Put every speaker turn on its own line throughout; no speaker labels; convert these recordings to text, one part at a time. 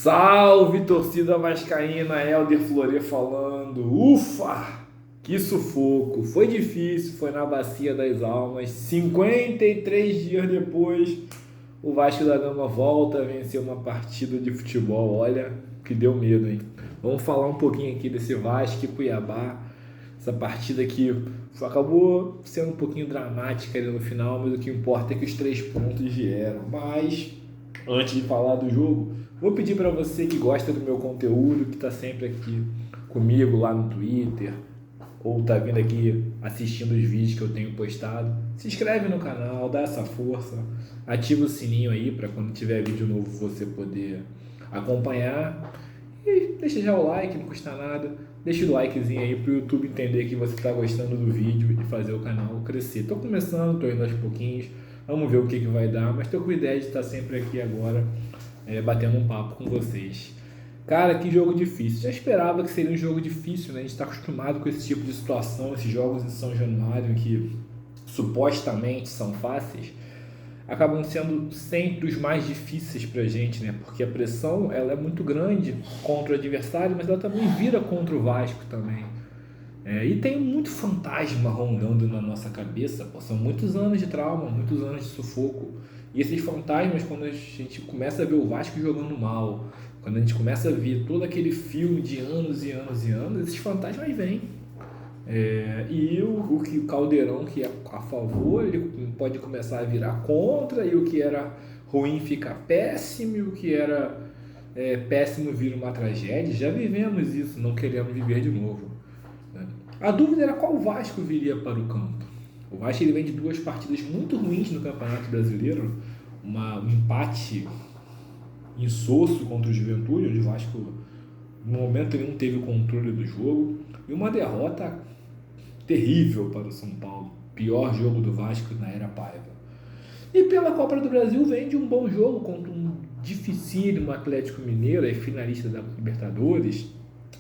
Salve, torcida vascaína, Helder Fleury falando. Ufa, que sufoco. Foi difícil, foi na bacia das almas. 53 dias depois, o Vasco da Gama volta a vencer uma partida de futebol. Olha, que deu medo, hein? Vamos falar um pouquinho aqui desse Vasco e Cuiabá. Essa partida que acabou sendo um pouquinho dramática ali no final, mas o que importa é que os 3 pontos vieram. Mas, antes de falar do jogo, vou pedir para você que gosta do meu conteúdo, que está sempre aqui comigo lá no Twitter, ou está vindo aqui assistindo os vídeos que eu tenho postado, se inscreve no canal, dá essa força, ativa o sininho aí para quando tiver vídeo novo você poder acompanhar. E deixa já o like, não custa nada. Deixa o likezinho aí pro YouTube entender que você está gostando do vídeo e fazer o canal crescer. Tô começando, tô indo aos pouquinhos, vamos ver o que vai dar, mas tô com a ideia de estar sempre aqui agora batendo um papo com vocês. Cara, que jogo difícil. Já esperava que seria um jogo difícil, né? A gente está acostumado com esse tipo de situação, esses jogos em São Januário que supostamente são fáceis, acabam sendo sempre os mais difíceis pra gente, né? Porque a pressão ela é muito grande contra o adversário, mas ela também vira contra o Vasco também. E tem muito fantasma rondando na nossa cabeça, pô, são muitos anos de trauma, muitos anos de sufoco. E esses fantasmas, quando a gente começa a ver o Vasco jogando mal, quando a gente começa a ver todo aquele filme de anos e anos e anos, esses fantasmas vêm. E o caldeirão que é a favor, ele pode começar a virar contra, e o que era ruim fica péssimo, e o que era péssimo vira uma tragédia. Já vivemos isso, não queremos viver de novo, né? A dúvida era qual Vasco viria para o campo. O Vasco ele vem de 2 partidas muito ruins no Campeonato Brasileiro, um empate insosso contra o Juventude, onde o Vasco no momento nenhum teve o controle do jogo, e uma derrota terrível para o São Paulo, pior jogo do Vasco na era Paiva. E pela Copa do Brasil vem de um bom jogo contra um dificílimo Atlético Mineiro, finalista da Libertadores,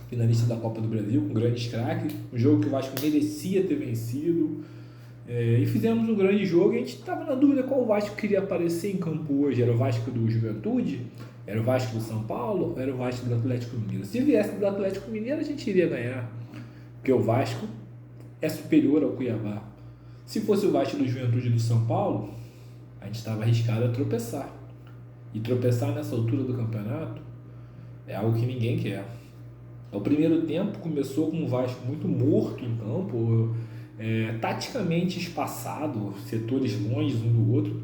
finalista da Copa do Brasil, com grandes craques, um jogo que o Vasco merecia ter vencido. E fizemos um grande jogo, e a gente estava na dúvida qual Vasco queria aparecer em campo hoje. Era o Vasco do Juventude? Era o Vasco do São Paulo? Ou era o Vasco do Atlético Mineiro? Se viesse do Atlético Mineiro, a gente iria ganhar, porque o Vasco é superior ao Cuiabá. Se fosse o Vasco do Juventude do São Paulo, a gente estava arriscado a tropeçar. E tropeçar nessa altura do campeonato é algo que ninguém quer. O primeiro tempo começou com o Vasco muito morto em campo, taticamente espaçado, setores longe um do outro.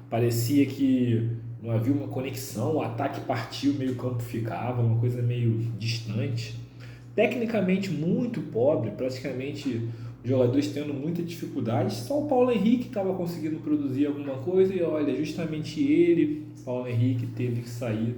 Parecia que não havia uma conexão, o ataque partiu, o meio campo ficava, uma coisa meio distante. Tecnicamente muito pobre, praticamente os jogadores tendo muita dificuldade. Só o Paulo Henrique estava conseguindo produzir alguma coisa, e olha, justamente ele, Paulo Henrique, teve que sair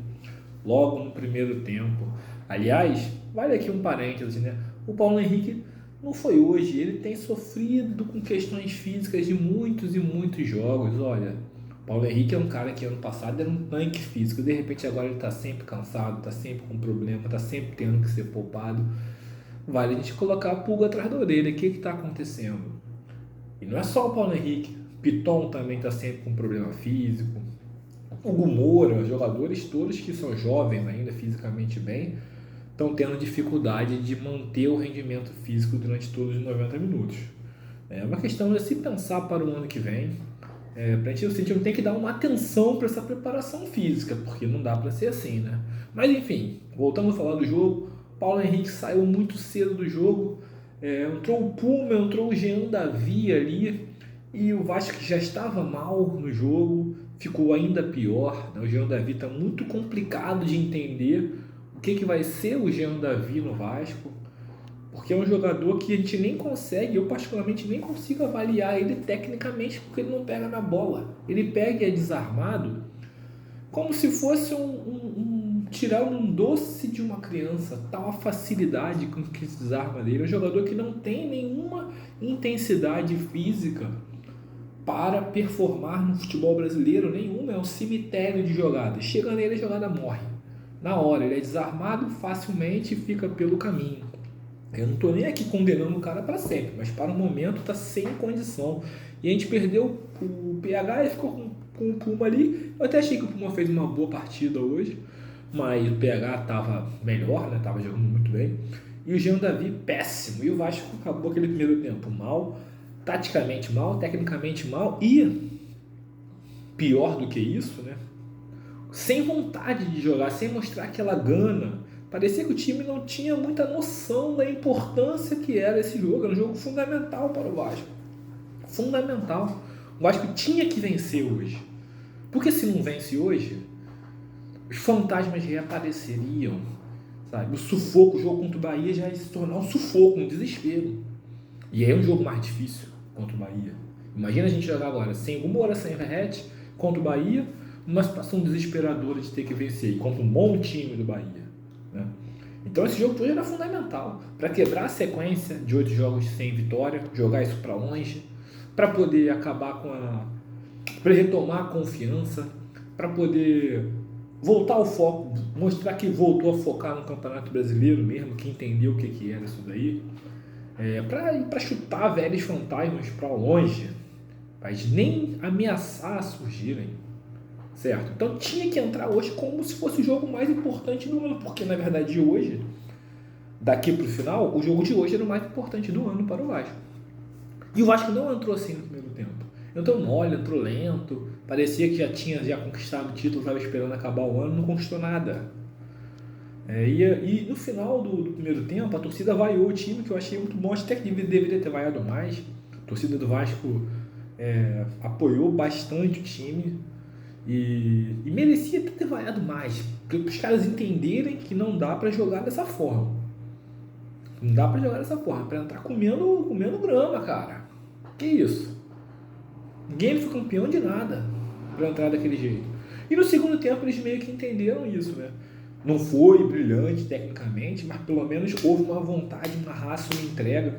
logo no primeiro tempo. Aliás, vale aqui um parênteses, né? O Paulo Henrique não foi hoje, ele tem sofrido com questões físicas de muitos e muitos jogos. Olha, Paulo Henrique é um cara que ano passado era um tanque físico, de repente agora ele está sempre cansado, está sempre com problema, está sempre tendo que ser poupado. Vale a gente colocar a pulga atrás da orelha, o que está acontecendo? E não é só o Paulo Henrique, Piton também está sempre com problema físico, o Hugo Moura, jogadores todos que são jovens ainda, fisicamente bem, estão tendo dificuldade de manter o rendimento físico durante todos os 90 minutos. É uma questão de se pensar para o ano que vem. Pra gente, o sentido tem que dar uma atenção para essa preparação física, porque não dá para ser assim, né? Mas enfim, voltando a falar do jogo, Paulo Henrique saiu muito cedo do jogo, entrou o Puma, entrou o Jean Davi ali, e o Vasco, que já estava mal no jogo, ficou ainda pior, né? O Jean Davi está muito complicado de entender o que vai ser o Jean Davi no Vasco, porque é um jogador que a gente nem consegue, eu particularmente nem consigo avaliar ele tecnicamente, porque ele não pega na bola. Ele pega e é desarmado como se fosse tirar um doce de uma criança, tal a facilidade com que se desarma dele. É um jogador que não tem nenhuma intensidade física para performar no futebol brasileiro, nenhuma, é um cemitério de jogadas. Chega nele, a jogada morre na hora, ele é desarmado facilmente e fica pelo caminho. Eu não estou nem aqui condenando o cara para sempre, mas para o momento está sem condição. E a gente perdeu o PH e ficou com o Puma ali. Eu até achei que o Puma fez uma boa partida hoje, mas o PH estava melhor, né? Estava jogando muito bem. E o Jean Davi, péssimo. E o Vasco acabou aquele primeiro tempo mal, taticamente mal, tecnicamente mal e, pior do que isso, né? Sem vontade de jogar, sem mostrar aquela gana. Parecia que o time não tinha muita noção da importância que era esse jogo. Era um jogo fundamental para o Vasco. Fundamental. O Vasco tinha que vencer hoje. Porque se não vence hoje, os fantasmas reapareceriam, sabe? O sufoco, o jogo contra o Bahia já ia se tornar um sufoco, um desespero. E aí é um jogo mais difícil contra o Bahia. Imagina a gente jogar agora sem uma hora sem Verrete contra o Bahia, numa situação desesperadora de ter que vencer contra um bom time do Bahia, né? Então esse jogo hoje era fundamental para quebrar a sequência de 8 jogos sem vitória, jogar isso para longe, para poder acabar com para retomar a confiança, para poder voltar ao foco, mostrar que voltou a focar no Campeonato Brasileiro mesmo, que entendeu o que era isso daí, para chutar velhos fantasmas para longe, mas nem ameaçar a surgirem, certo? Então tinha que entrar hoje como se fosse o jogo mais importante do ano, porque na verdade hoje, daqui para o final, o jogo de hoje era o mais importante do ano para o Vasco. E o Vasco não entrou assim no primeiro tempo. Entrou mole, entrou lento, parecia que já tinha conquistado o título, estava esperando acabar o ano, não conquistou nada. E no final do primeiro tempo, a torcida vaiou o time, que eu achei muito bom, até que deveria ter vaiado mais. A torcida do Vasco apoiou bastante o time e merecia ter vaiado mais, para os caras entenderem que não dá para jogar dessa forma. Não dá para jogar dessa forma, para entrar comendo grama, cara. Que isso? Ninguém foi campeão de nada para entrar daquele jeito. E no segundo tempo eles meio que entenderam isso, né? Não foi brilhante tecnicamente, mas pelo menos houve uma vontade, uma raça, uma entrega.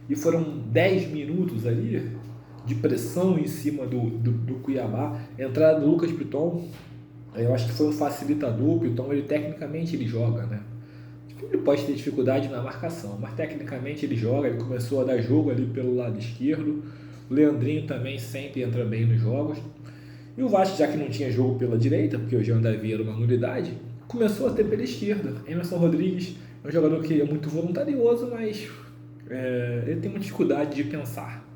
E foram 10 minutos ali de pressão em cima do Cuiabá. A entrada do Lucas Piton, eu acho que foi um facilitador. O Piton, tecnicamente ele joga, né? Ele pode ter dificuldade na marcação, mas tecnicamente ele joga. Ele começou a dar jogo ali pelo lado esquerdo. O Leandrinho também sempre entra bem nos jogos. E o Vasco, já que não tinha jogo pela direita, porque o Jean Davi era uma nulidade, começou a ter pela esquerda. Emerson Rodrigues é um jogador que é muito voluntarioso, mas ele tem uma dificuldade de pensar.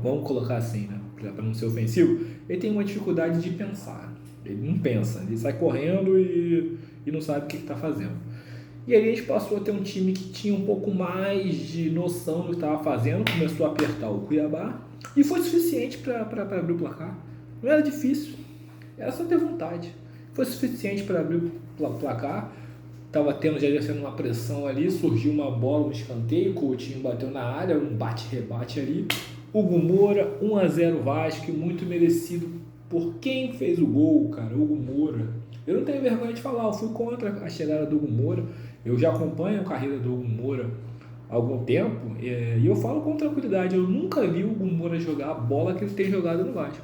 Vamos colocar assim, né? Para não ser ofensivo. Ele tem uma dificuldade de pensar. Ele não pensa, ele sai correndo e não sabe o que está fazendo. E aí a gente passou a ter um time que tinha um pouco mais de noção do que estava fazendo, começou a apertar o Cuiabá e foi suficiente para abrir o placar. Não era difícil, era só ter vontade. Foi suficiente para abrir o placar. Estava já sendo uma pressão ali, surgiu uma bola, um escanteio, o Coutinho bateu na área, um bate-rebate ali. Hugo Moura, 1-0 Vasco, muito merecido por quem fez o gol, cara, Hugo Moura. Eu não tenho vergonha de falar, eu fui contra a chegada do Hugo Moura. Eu já acompanho a carreira do Hugo Moura há algum tempo e eu falo com tranquilidade, eu nunca vi o Hugo Moura jogar a bola que ele tem jogado no Vasco.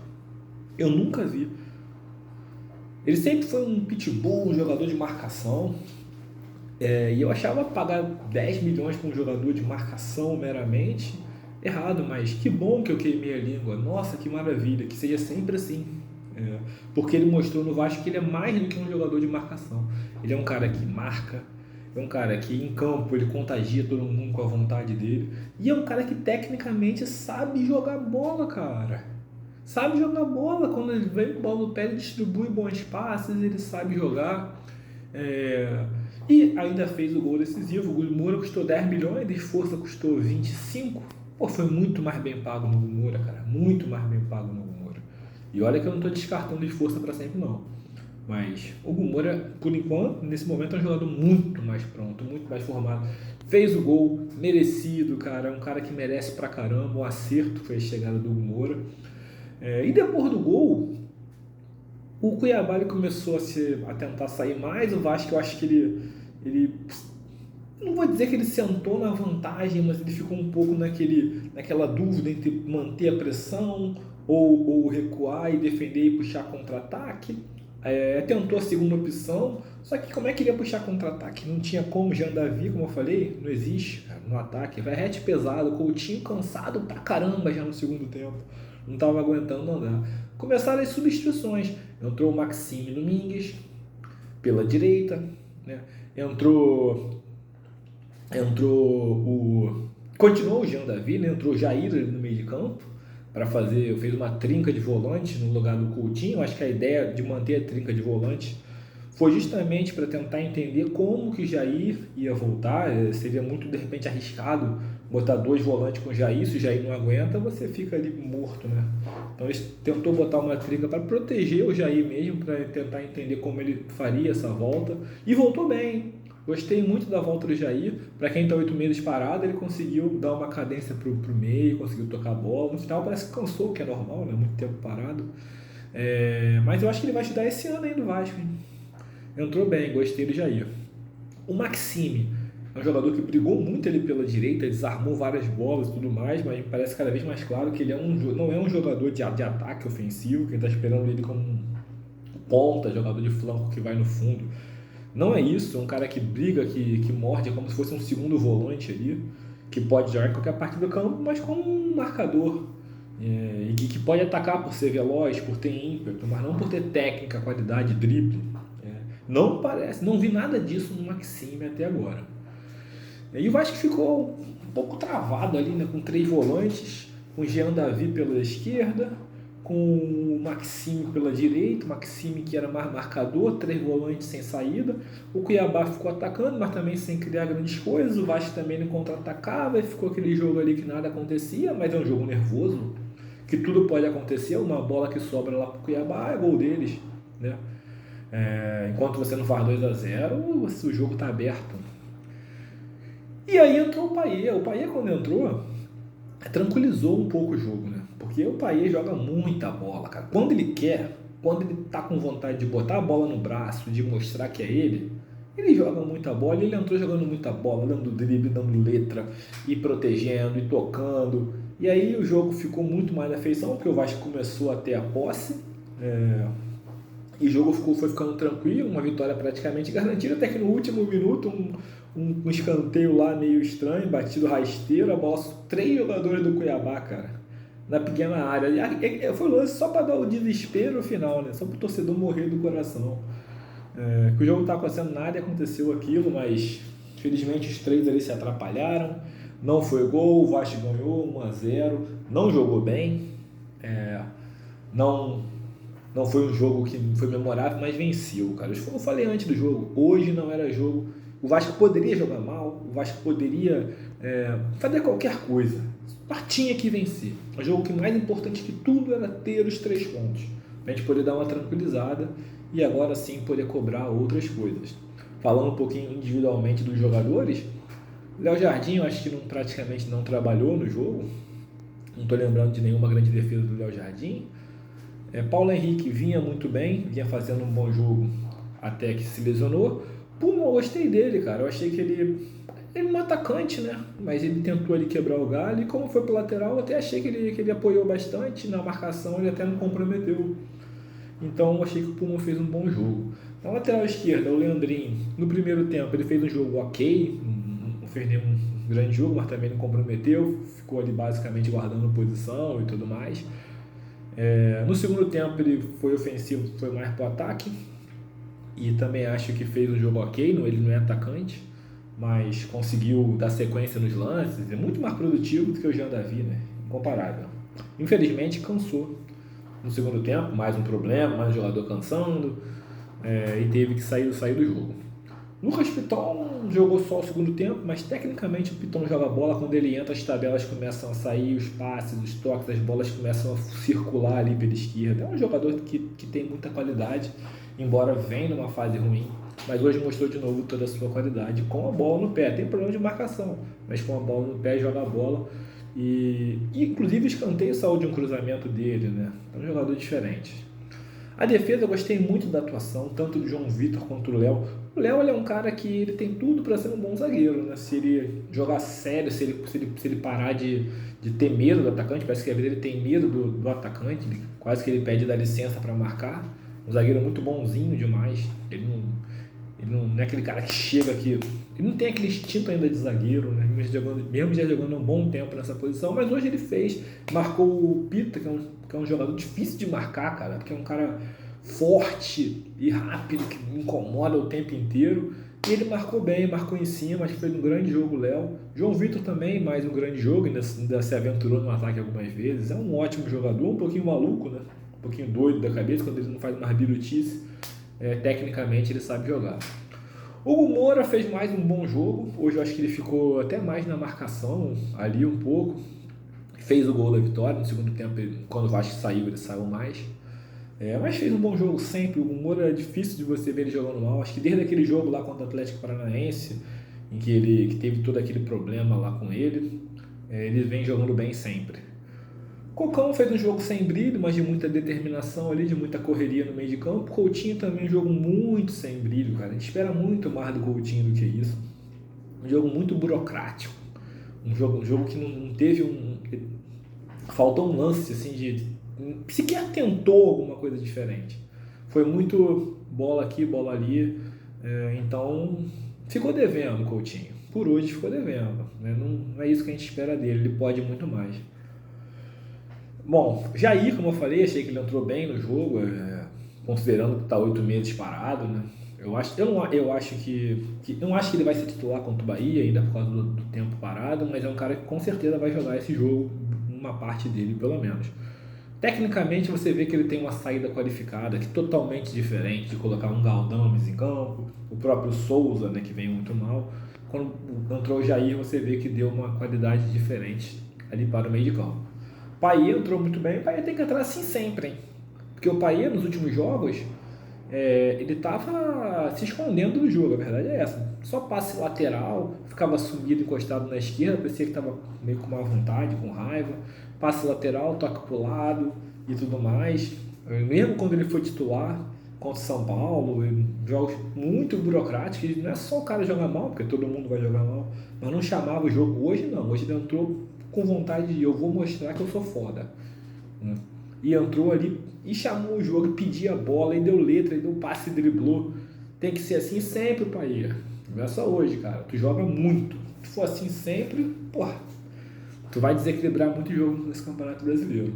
Eu nunca vi. Ele sempre foi um pitbull, um jogador de marcação. E eu achava pagar 10 milhões para um jogador de marcação meramente errado, mas que bom que eu queimei a língua. Nossa, que maravilha, que seja sempre assim. Porque ele mostrou no Vasco que ele é mais do que um jogador de marcação. Ele é um cara que marca, é um cara que em campo ele contagia todo mundo com a vontade dele. E é um cara que tecnicamente sabe jogar bola, cara. Sabe jogar bola. Quando ele vem com bola no pé, ele distribui bons passes, ele sabe jogar. E ainda fez o gol decisivo. O Moura custou 10 milhões, de força custou 25. Pô, foi muito mais bem pago no Moura, cara. Muito mais bem pago no Moura. E olha que eu não estou descartando de força para sempre, não. Mas o Hugo Moura, por enquanto, nesse momento é um jogador muito mais pronto, muito mais formado. Fez o gol, merecido, cara. É um cara que merece pra caramba. Um acerto foi a chegada do Hugo Moura. E depois do gol, o Cuiabá ele começou a tentar sair mais. O Vasco, eu acho que ele não vou dizer que ele sentou na vantagem, mas ele ficou um pouco naquela dúvida entre manter a pressão ou recuar e defender e puxar contra-ataque. Tentou a segunda opção, só que como é que ele ia puxar contra-ataque? Não tinha como. Jean Davi, como eu falei, não existe, cara, no ataque. Verrete pesado, Coutinho cansado pra caramba já no segundo tempo. Não estava aguentando andar. Começaram as substituições. Entrou o Maxime Domingues, pela direita, né? Continuou o Jean Davi, né? Entrou o Jair ali no meio de campo para fez uma trinca de volante no lugar do Coutinho. Acho que a ideia de manter a trinca de volante foi justamente para tentar entender como que Jair ia voltar. Seria muito, de repente, arriscado botar 2 volantes com Jair. Se o Jair não aguenta, você fica ali morto, né? Então ele tentou botar uma trinca para proteger o Jair mesmo, para tentar entender como ele faria essa volta. E voltou bem. Gostei muito da volta do Jair. Para quem está 8 meses parado, ele conseguiu dar uma cadência pro meio, conseguiu tocar a bola. No final parece que cansou, que é normal, né? Muito tempo parado. Mas eu acho que ele vai ajudar esse ano aí no Vasco, hein? Entrou bem, gostei do Jair. O Maxime é um jogador que brigou muito ali pela direita, desarmou várias bolas e tudo mais, mas parece cada vez mais claro que ele não é um jogador de ataque ofensivo, quem está esperando ele como um ponta, jogador de flanco que vai no fundo. Não é isso, é um cara que briga, que morde, é como se fosse um segundo volante ali, que pode jogar em qualquer parte do campo, mas como um marcador. E que pode atacar por ser veloz, por ter ímpeto, mas não por ter técnica, qualidade, drible. Não parece, não vi nada disso no Maxime até agora. E o Vasco ficou um pouco travado ali, né, com 3 volantes, com o Jean Davi pela esquerda, com o Maxime pela direita, o Maxime que era mais marcador, 3 volantes sem saída. O Cuiabá ficou atacando, mas também sem criar grandes coisas. O Vasco também não contra-atacava, e ficou aquele jogo ali que nada acontecia, mas é um jogo nervoso, que tudo pode acontecer. Uma bola que sobra lá pro Cuiabá é gol deles, né? Enquanto você não faz 2-0, o jogo está aberto. E aí entrou o Payet. O Payet, quando entrou, tranquilizou um pouco o jogo, né? Porque o Payet joga muita bola, cara. Quando ele quer, quando ele tá com vontade de botar a bola no braço, de mostrar que é ele joga muita bola. E ele entrou jogando muita bola, dando drible, dando letra, e protegendo, e tocando. E aí o jogo ficou muito mais na feição, porque o Vasco começou a ter a posse. E o jogo foi ficando tranquilo, uma vitória praticamente garantida, até que no último minuto, um escanteio lá meio estranho, batido rasteiro, a bola, 3 jogadores do Cuiabá, cara, na pequena área. Foi lance só para dar o desespero no final, né? Só para o torcedor morrer do coração. Que o jogo não estava acontecendo nada e aconteceu aquilo, mas felizmente os 3 ali se atrapalharam. Não foi gol, o Vasco ganhou 1-0, não jogou bem, não foi um jogo que foi memorável, mas venceu, cara. Eu falei antes do jogo, hoje não era jogo. O Vasco poderia jogar mal, o Vasco poderia fazer qualquer coisa, mas tinha que vencer. O jogo que mais importante que tudo era ter os 3 pontos, pra gente poder dar uma tranquilizada e agora sim poder cobrar outras coisas. Falando um pouquinho individualmente dos jogadores, Léo Jardim eu acho que praticamente não trabalhou no jogo, não estou lembrando de nenhuma grande defesa do Léo Jardim. Paulo Henrique vinha muito bem, vinha fazendo um bom jogo até que se lesionou. Puma, eu gostei dele, cara. Eu achei que ele é um atacante, né? Mas ele tentou ali quebrar o galho. E como foi pro lateral, eu até achei que ele apoiou bastante na marcação. Ele até não comprometeu. Então eu achei que o Puma fez um bom jogo. Na lateral esquerda, o Leandrinho, no primeiro tempo, ele fez um jogo ok. Não fez nenhum grande jogo, mas também não comprometeu. Ficou ali basicamente guardando posição e tudo mais. No segundo tempo ele foi ofensivo, foi mais pro ataque. E também acho que fez um jogo ok, ele não é atacante, mas conseguiu dar sequência nos lances, é muito mais produtivo do que o Jean Davi, né? Incomparável. Infelizmente cansou no segundo tempo, mais um problema, mais um jogador cansando, e teve que sair do jogo. Lucas Piton jogou só o segundo tempo, mas tecnicamente o Piton joga bola. Quando ele entra, as tabelas começam a sair, os passes, os toques, as bolas começam a circular ali pela esquerda. É um jogador que tem muita qualidade, embora venha numa fase ruim, mas hoje mostrou de novo toda a sua qualidade com a bola no pé. Tem problema de marcação, mas com a bola no pé joga a bola. E inclusive o escanteio saiu de um cruzamento dele, né? É um jogador diferente. A defesa eu gostei muito da atuação, tanto do João Vitor quanto do Léo. O Léo ele é um cara que ele tem tudo para ser um bom zagueiro, né? Se ele jogar sério, se ele parar de ter medo do atacante, parece que às vezes ele tem medo do atacante, quase que ele pede dar licença para marcar. Um zagueiro muito bonzinho demais. Ele não é aquele cara que chega aqui. Ele não tem aquele instinto ainda de zagueiro, né? Mesmo já jogando um bom tempo nessa posição, mas hoje ele marcou o Pita, que é um jogador difícil de marcar, cara, porque é um cara forte e rápido, que incomoda o tempo inteiro. E ele marcou bem, marcou em cima, acho que fez um grande jogo o Léo. João Vitor também, mais um grande jogo, ainda se aventurou no ataque algumas vezes. É um ótimo jogador, um pouquinho maluco, né? Um pouquinho doido da cabeça, quando ele não faz mais birutice. Tecnicamente ele sabe jogar. Hugo Moura fez mais um bom jogo. Hoje eu acho que ele ficou até mais na marcação, ali um pouco. Fez o gol da vitória. No segundo tempo, quando o Vasco saiu, ele saiu mais. Mas fez um bom jogo sempre. O Hugo Moura é difícil de você ver ele jogando mal. Acho que desde aquele jogo lá contra o Atlético Paranaense, em que teve todo aquele problema lá com ele, ele vem jogando bem sempre. Cocão fez um jogo sem brilho, mas de muita determinação ali, de muita correria no meio de campo. Coutinho também um jogo muito sem brilho, cara. A gente espera muito mais do Coutinho do que isso. Um jogo muito burocrático. Um jogo que não teve faltou um lance assim de sequer tentou alguma coisa diferente. Foi muito bola aqui, bola ali. Então ficou devendo o Coutinho. Por hoje ficou devendo. Né? Não é isso que a gente espera dele. Ele pode muito mais. Bom, Jair, como eu falei, achei que ele entrou bem no jogo, considerando que está 8 meses parado, né? Eu acho que não acho que ele vai ser titular contra o Bahia ainda por causa do tempo parado, mas é um cara que com certeza vai jogar esse jogo, uma parte dele pelo menos. Tecnicamente você vê que ele tem uma saída qualificada, que é totalmente diferente de colocar um Galdames em campo, o próprio Souza, né, que vem muito mal. Quando entrou o Jair, você vê que deu uma qualidade diferente ali para o meio de campo. Payet entrou muito bem. O Payet tem que entrar assim sempre, hein? Porque o Payet nos últimos jogos ele estava se escondendo do jogo, a verdade é essa. Só passe lateral, ficava sumido, encostado na esquerda, parecia que estava meio com má vontade, com raiva. Passe lateral, toca pro lado e tudo mais. Mesmo quando ele foi titular contra o São Paulo, jogos muito burocráticos, não é só o cara jogar mal, porque todo mundo vai jogar mal, mas não chamava o jogo. Hoje não, hoje ele entrou com vontade de eu vou mostrar que eu sou foda. E entrou ali e chamou o jogo, pedia a bola, e deu letra, e deu passe, driblou. Tem que ser assim sempre, Payet. Não é só hoje, cara. Tu joga muito. Se for assim sempre, porra, tu vai desequilibrar muito o jogo nesse Campeonato Brasileiro.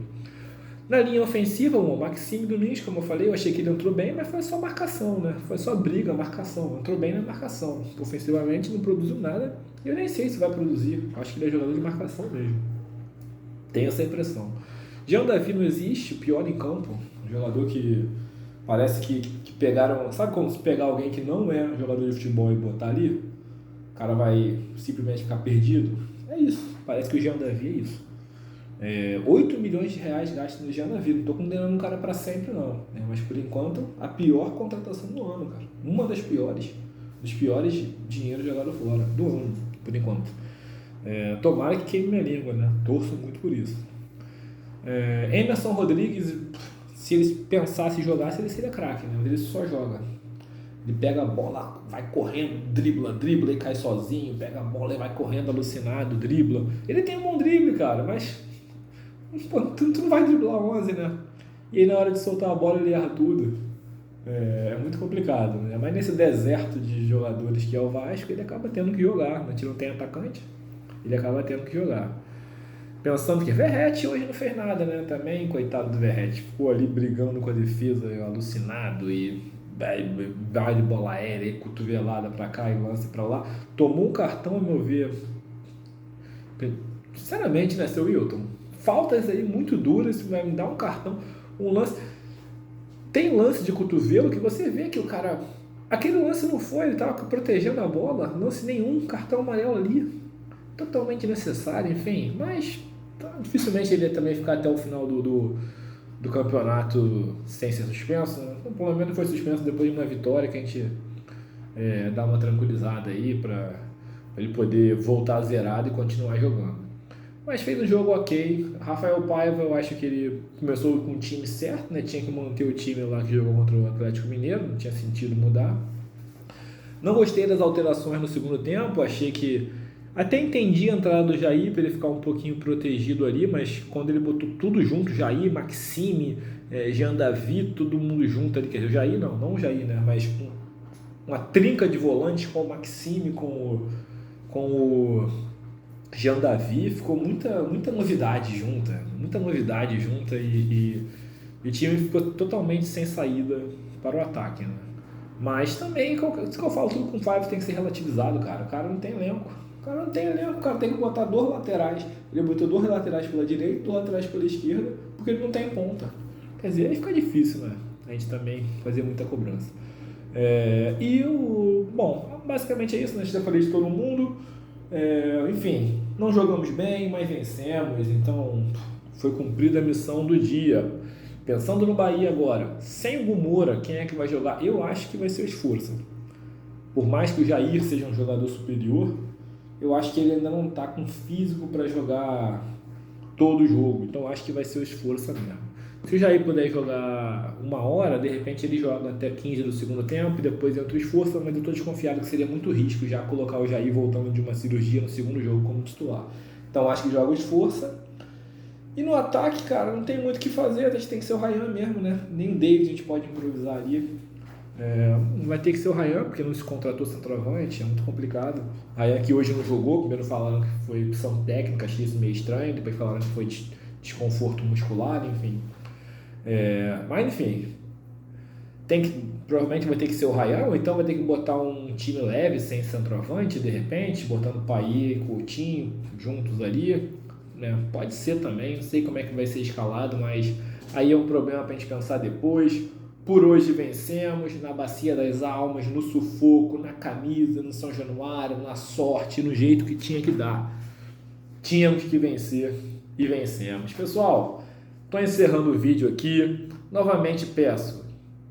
Na linha ofensiva, o Maxime Domingues, como eu falei, eu achei que ele entrou bem, mas foi só marcação, né? Foi só briga, marcação. Entrou bem na marcação. Ofensivamente não produziu nada. E eu nem sei se vai produzir. Acho que ele é jogador de marcação mesmo. Tenho essa impressão. Jean Davi não existe, pior em campo. Um jogador que parece que pegaram... Sabe como se pegar alguém que não é jogador de futebol e botar ali? O cara vai simplesmente ficar perdido? É isso. Parece que o Jean Davi é isso. 8 milhões de reais gastos no Jean Davi. Não estou condenando um cara para sempre, não. Mas por enquanto, a pior contratação do ano, cara. Uma das piores. Dos piores dinheiros jogados fora. Do ano, por enquanto. Tomara que queime minha língua, né? Torço muito por isso. Emerson Rodrigues, se ele pensasse em jogar, ele seria craque, né? Mas ele só joga. Ele pega a bola, vai correndo, dribla e cai sozinho. Pega a bola e vai correndo alucinado, dribla. Ele tem um bom drible, cara, mas pô, tu não vai driblar 11, né? E aí na hora de soltar a bola ele erra tudo. É muito complicado, né? Mas nesse deserto de jogadores que é o Vasco, ele acaba tendo que jogar. A gente não tem atacante, ele acaba tendo que jogar. Pensando que Verratti hoje não fez nada, né? Também, coitado do Verratti, ficou ali brigando com a defesa, alucinado, e vai de bola aérea, e cotovelada pra cá e lance pra lá. Tomou um cartão, a meu ver. Sinceramente, né, seu Wilton? Faltas aí muito duras, vai me dar um cartão, um lance. Tem lance de cotovelo que você vê que o cara... Aquele lance não foi, ele tava protegendo a bola, lance nenhum, cartão amarelo ali. Totalmente necessário, enfim, mas dificilmente ele ia também ficar até o final do campeonato sem ser suspenso, né? Então, pelo menos foi suspenso depois de uma vitória que a gente dá uma tranquilizada aí para ele poder voltar zerado e continuar jogando. Mas fez um jogo ok. Rafael Paiva, eu acho que ele começou com o time certo, né? Tinha que manter o time lá que jogou contra o Atlético Mineiro, não tinha sentido mudar. Não gostei das alterações no segundo tempo, achei que... Até entendi a entrada do Jair para ele ficar um pouquinho protegido ali, mas quando ele botou tudo junto, Jair, Maxime, Jean Davi, todo mundo junto ali, quer dizer, o Jair não o Jair, né? Mas uma trinca de volantes com o Maxime, com o Jean Davi, ficou muita novidade junta, e E o time ficou totalmente sem saída para o ataque, né? Mas também, isso que eu falo, tudo com o Five tem que ser relativizado, cara. O cara não tem elenco. O cara não tem elenco, o cara tem que botar 2 laterais. Ele botou 2 laterais pela direita, 2 laterais pela esquerda, porque ele não tem ponta. Quer dizer, aí fica difícil, né? A gente também fazer muita cobrança. Bom, basicamente é isso, né? A gente já falei de todo mundo. Enfim, não jogamos bem, mas vencemos, então foi cumprida a missão do dia. Pensando no Bahia agora, sem o Gumora, quem é que vai jogar? Eu acho que vai ser o Esforça. Por mais que o Jair seja um jogador superior, eu acho que ele ainda não está com físico para jogar todo o jogo, então acho que vai ser o Esforça mesmo. Se o Jair puder jogar 1 hora, de repente ele joga até 15 do segundo tempo e depois entra o Esforça, mas eu estou desconfiado que seria muito risco já colocar o Jair voltando de uma cirurgia no segundo jogo como titular. Então acho que joga o Esforça. E no ataque, cara, não tem muito o que fazer, a gente tem que ser o Ryan mesmo, né? Nem o David a gente pode improvisar ali. Vai ter que ser o Ryan, porque não se contratou centroavante, é muito complicado. Ryan que hoje não jogou, primeiro falaram que foi opção técnica, achei isso meio estranho, depois falaram que foi desconforto muscular, enfim. Mas enfim, provavelmente vai ter que ser o Ryan, ou então vai ter que botar um time leve, sem centroavante, de repente, botando Payet e Coutinho juntos ali, né? Pode ser também, não sei como é que vai ser escalado, mas aí é um problema pra gente pensar depois. Por hoje vencemos, na Bacia das Almas, no sufoco, na camisa, no São Januário, na sorte, no jeito que tinha que dar. Tínhamos que vencer e vencemos. Pessoal, estou encerrando o vídeo aqui. Novamente peço,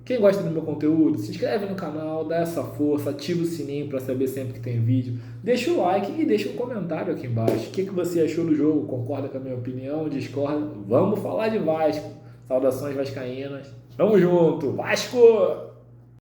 quem gosta do meu conteúdo, se inscreve no canal, dá essa força, ativa o sininho para saber sempre que tem vídeo. Deixa o like e deixa um comentário aqui embaixo. O que você achou do jogo? Concorda com a minha opinião? Discorda? Vamos falar de Vasco. Saudações vascaínas. Tamo junto, Vasco!